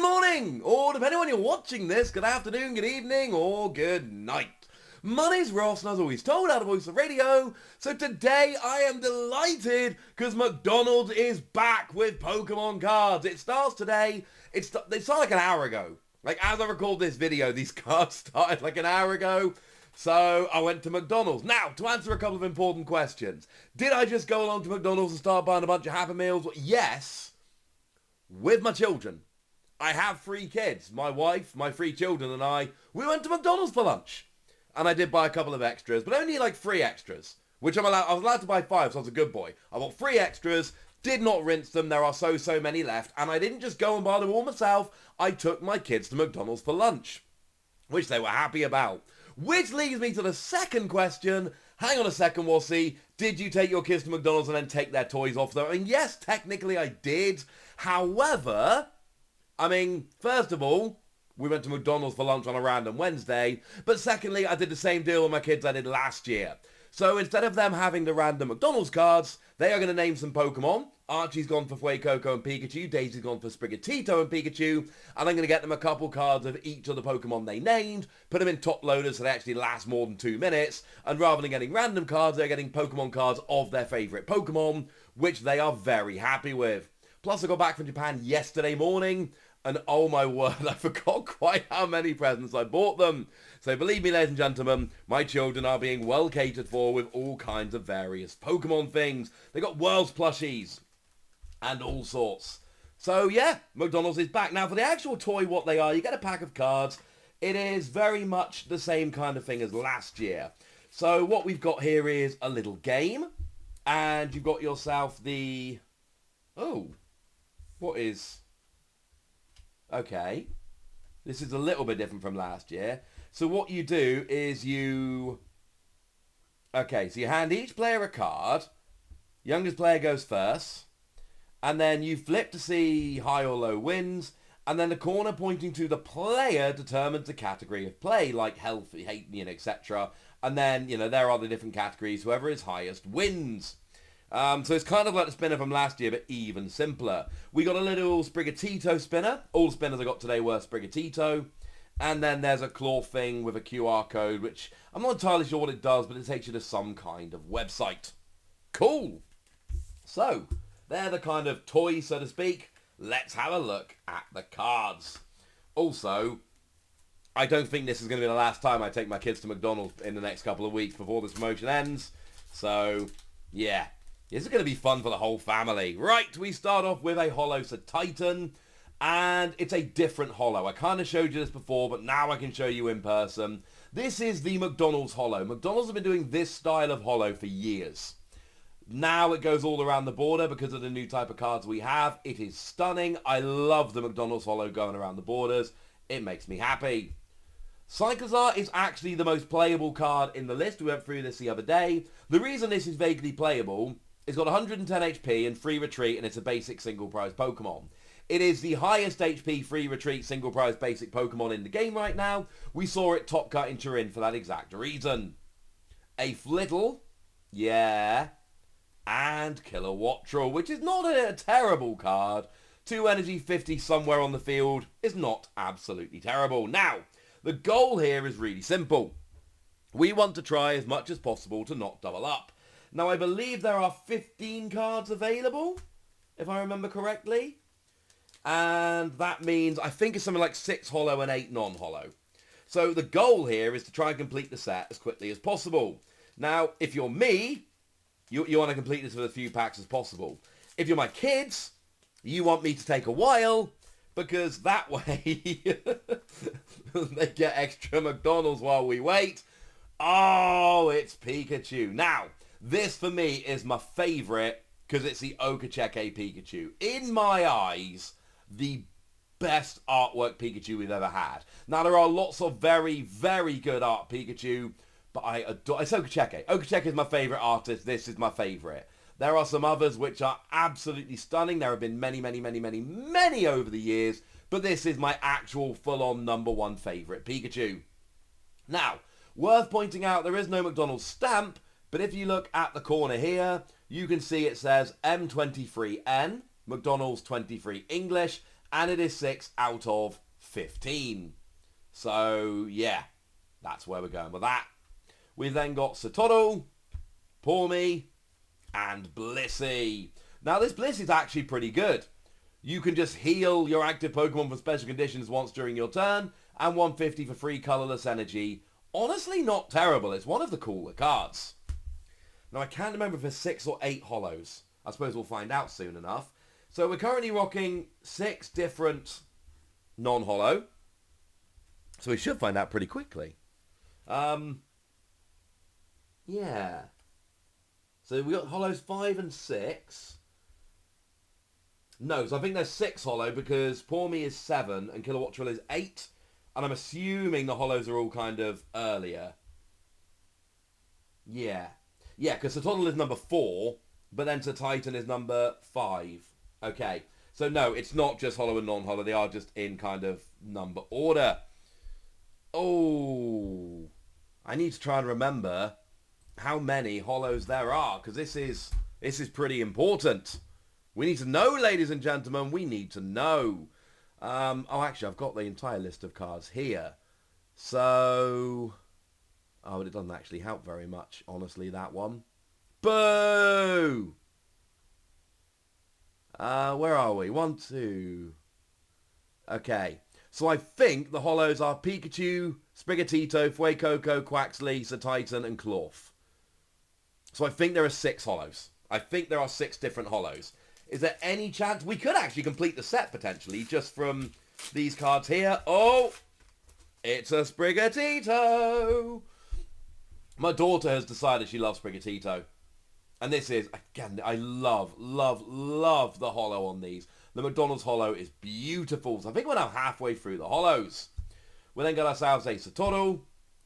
morning, or depending on when you're watching this, good afternoon, good evening, or good night. My name's Ross, and as always told, out of Voice of Radio. So today I am delighted because McDonald's is back with Pokemon cards. It starts today. They started like an hour ago. Like as I record this video, these cards started like an hour ago. So I went to McDonald's. Now, to answer a couple of important questions. Did I just go along to McDonald's and start buying a bunch of Happy Meals? Well, yes, with my children. I have 3 kids. My wife, my 3 children and I, we went to McDonald's for lunch. And I did buy a couple of extras, but only like 3 extras, which I was allowed to buy 5, so I was a good boy. I bought 3 extras, did not rinse them, there are so many left, and I didn't just go and buy them all myself, I took my kids to McDonald's for lunch, which they were happy about. Which leads me to the second question. Hang on a second, we'll see. Did you take your kids to McDonald's and then take their toys off them? I mean, yes, technically I did. However, first of all, we went to McDonald's for lunch on a random Wednesday. But secondly, I did the same deal with my kids I did last year. So instead of them having the random McDonald's cards, they are going to name some Pokemon. Archie's gone for Fuecoco and Pikachu. Daisy's gone for Sprigatito and Pikachu. And I'm going to get them a couple cards of each of the Pokemon they named. Put them in top loaders so they actually last more than 2 minutes. And rather than getting random cards, they're getting Pokemon cards of their favourite Pokemon, which they are very happy with. Plus, I got back from Japan yesterday morning. And oh my word, I forgot quite how many presents I bought them. So believe me, ladies and gentlemen, my children are being well catered for with all kinds of various Pokemon things. They got Worlds plushies and all sorts. So yeah, McDonald's is back. Now for the actual toy, what they are, you get a pack of cards. It is very much the same kind of thing as last year. So what we've got here is a little game. And you've got yourself the... Oh, what is... Okay, this is a little bit different from last year. So what you do is you... Okay, so you hand each player a card. Youngest player goes first. And then you flip to see high or low wins. And then the corner pointing to the player determines the category of play, like health, hate, etc. And then, there are the different categories. Whoever is highest wins. So it's kind of like the spinner from last year, but even simpler. We got a little Sprigatito spinner. All the spinners I got today were Sprigatito. And then there's a claw thing with a QR code, which I'm not entirely sure what it does, but it takes you to some kind of website. Cool. So, they're the kind of toys, so to speak. Let's have a look at the cards. Also, I don't think this is going to be the last time I take my kids to McDonald's in the next couple of weeks before this promotion ends. So, yeah. This is going to be fun for the whole family. Right, we start off with a holo Titan, and it's a different holo. I kind of showed you this before, but now I can show you in person. This is the McDonald's holo. McDonald's have been doing this style of holo for years. Now it goes all around the border because of the new type of cards we have. It is stunning. I love the McDonald's holo going around the borders. It makes me happy. Cyclozar is actually the most playable card in the list. We went through this the other day. The reason this is vaguely playable... It's got 110 HP and free retreat, and it's a basic single prize Pokemon. It is the highest HP free retreat single prize basic Pokemon in the game right now. We saw it top cut in Turin for that exact reason. A Flittle, yeah, and Kilowattrel, which is not a terrible card. 2 energy, 50 somewhere on the field is not absolutely terrible. Now, the goal here is really simple. We want to try as much as possible to not double up. Now, I believe there are 15 cards available, if I remember correctly. And that means, I think it's something like 6 holo and 8 non-holo. So the goal here is to try and complete the set as quickly as possible. Now, if you're me, you want to complete this with as few packs as possible. If you're my kids, you want me to take a while, because that way they get extra McDonald's while we wait. Oh, it's Pikachu. Now... This, for me, is my favourite because it's the Okacheke Pikachu. In my eyes, the best artwork Pikachu we've ever had. Now, there are lots of very, very good art Pikachu, but I adore... It's Okacheke. Okacheke is my favourite artist. This is my favourite. There are some others which are absolutely stunning. There have been many over the years, but this is my actual full-on #1 favourite Pikachu. Now, worth pointing out, there is no McDonald's stamp, but if you look at the corner here, you can see it says M23N, McDonald's 23 English, And it is 6 out of 15. So, yeah, that's where we're going with that. We've then got Sotoro, Pawmi, and Blissey. Now, this Bliss is actually pretty good. You can just heal your active Pokemon from special conditions once during your turn, and 150 for free colorless energy. Honestly, not terrible. It's one of the cooler cards. Now, I can't remember if it's 6 or 8 holos. I suppose we'll find out soon enough. So we're currently rocking 6 different non-holo. So we should find out pretty quickly. Yeah. So we got holos 5 and 6. No, so I think there's 6 holo because Pawmi is 7 and Kilowatt Trill is 8. And I'm assuming the holos are all kind of earlier. Yeah. Yeah, because Sotodle is number 4, but then Titan is number 5. Okay. So no, it's not just holo and non-holo. They are just in kind of number order. Oh. I need to try and remember how many holos there are, because this is pretty important. We need to know, ladies and gentlemen. We need to know. Oh, actually, I've got the entire list of cards here. So... Oh, but it doesn't actually help very much, honestly, that one. Boo! Where are we? 1, 2... Okay. So I think the holos are Pikachu, Sprigatito, Fuecoco, Quaxly, Titan, and Clorf. So I think there are 6 holos. I think there are 6 different holos. Is there any chance we could actually complete the set, potentially, just from these cards here? Oh! It's a Sprigatito! My daughter has decided she loves Sprigatito. And this is, again, I love the holo on these. The McDonald's holo is beautiful. So I think we're now halfway through the holos. We then got ourselves a Sotoro,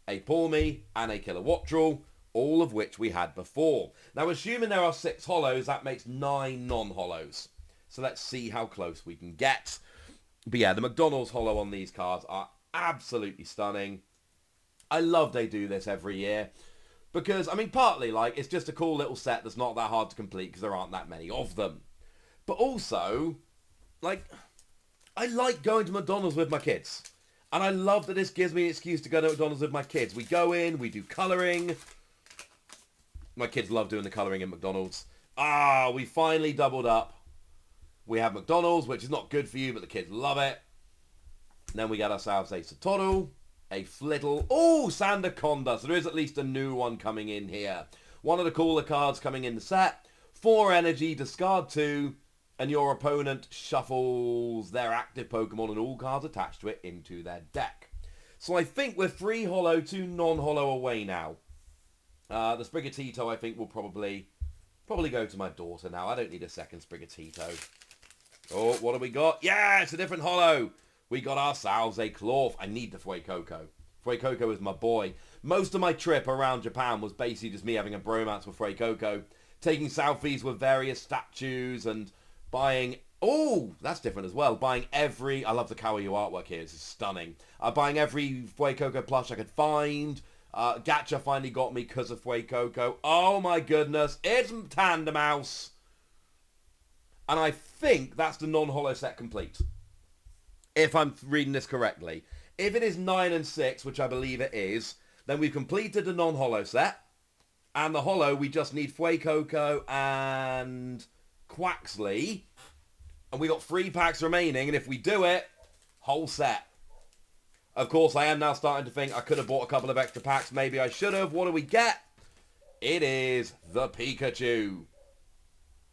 a Pawmi, and a Kilowattrel, all of which we had before. Now, assuming there are 6 holos, that makes 9 non-holos. So let's see how close we can get. But yeah, the McDonald's holo on these cards are absolutely stunning. I love they do this every year. Because, I mean, partly, like, it's just a cool little set that's not that hard to complete because there aren't that many of them. But also, like, I like going to McDonald's with my kids. And I love that this gives me an excuse to go to McDonald's with my kids. We go in, we do colouring. My kids love doing the colouring at McDonald's. We finally doubled up. We have McDonald's, which is not good for you, but the kids love it. And then we get ourselves a Sotoro, a Flittle. Oh, Sandaconda. So there is at least a new one coming in here. One of the cooler cards coming in the set. 4 energy, discard 2, and your opponent shuffles their active Pokemon and all cards attached to it into their deck. So I think we're 3 holo, 2 non-holo away now. The Sprigatito, I think, will probably go to my daughter now. I don't need a second Sprigatito. Oh, what have we got? Yeah, it's a different holo. We got ourselves a Clorf. I need the Fuecoco. Fuecoco is my boy. Most of my trip around Japan was basically just me having a bromance with Fuecoco, taking selfies with various statues and buying... Oh, that's different as well. Buying every... I love the Kawaii artwork here. This is stunning. Buying every Fuecoco plush I could find. Gacha finally got me because of Fuecoco. Oh my goodness. It's Tandemaus. And I think that's the non-holo set complete. If I'm reading this correctly. If it is 9 and 6, which I believe it is, then we've completed the non-holo set. And the holo, we just need Fuecoco and Quaxly. And we got 3 packs remaining. And if we do it, whole set. Of course, I am now starting to think I could have bought a couple of extra packs. Maybe I should have. What do we get? It is the Pikachu.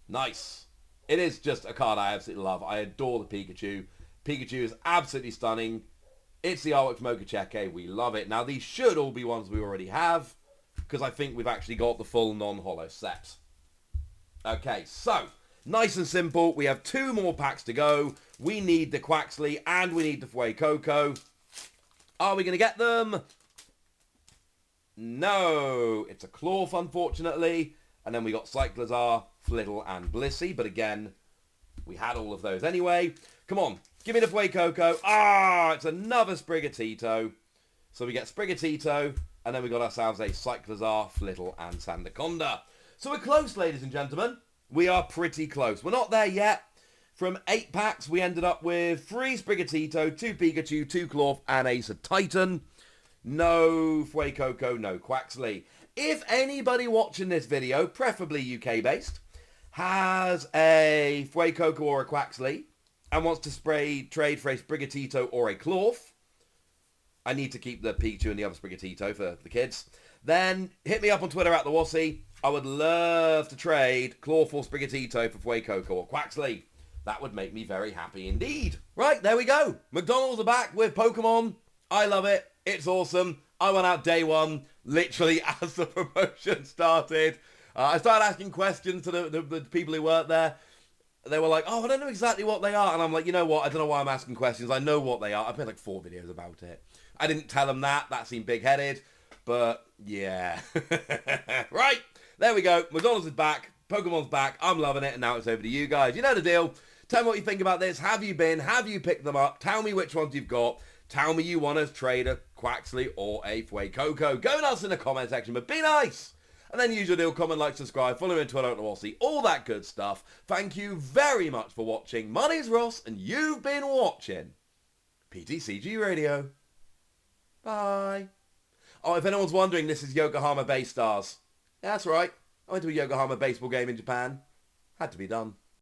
Nice. It is just a card I absolutely love. I adore the Pikachu. Pikachu is absolutely stunning. It's the artwork from Okacheke. We love it. Now, these should all be ones we already have, because I think we've actually got the full non-holo set. Okay, so, nice and simple. We have 2 more packs to go. We need the Quaxly and we need the Fuecoco. Are we going to get them? No. It's a Clorf, unfortunately. And then we got Cyclizar, Flittle, and Blissey. But again, we had all of those anyway. Come on. Give me the Fuecoco. It's another Sprigatito. So we get Sprigatito. And then we got ourselves a Cyclizar, Flittle, and Sandaconda. So we're close, ladies and gentlemen. We are pretty close. We're not there yet. From 8 packs, we ended up with 3 Sprigatito, 2 Pikachu, 2 Clorf, and Ace of Titan. No Fuecoco, no Quaxley. If anybody watching this video, preferably UK-based, has a Fuecoco or a Quaxley and wants to trade for a Sprigatito or a Clorf, I need to keep the Pikachu and the other Sprigatito for the kids, then hit me up on Twitter at the Wassy. I would love to trade Clorf or Sprigatito for Fuecoco or Quaxley. That would make me very happy indeed. Right, there we go. McDonald's are back with Pokemon. I love it. It's awesome. I went out day one, literally as the promotion started. I started asking questions to the people who work there. They were like, oh, I don't know exactly what they are. And I'm like, you know what? I don't know why I'm asking questions. I know what they are. I've made like 4 videos about it. I didn't tell them that. That seemed big-headed. But, yeah. Right. There we go. McDonald's is back. Pokemon's back. I'm loving it. And now it's over to you guys. You know the deal. Tell me what you think about this. Have you been? Have you picked them up? Tell me which ones you've got. Tell me you want to trade a Quaxley or a Fuecoco. Go nuts in the comment section, but be nice. And then use your deal, comment, like, subscribe, follow me on Twitter at the Wassy, all that good stuff. Thank you very much for watching. My name's Ross, and you've been watching PTCG Radio. Bye. Oh, if anyone's wondering, this is Yokohama Bay Stars. Yeah, that's right. I went to a Yokohama baseball game in Japan. Had to be done.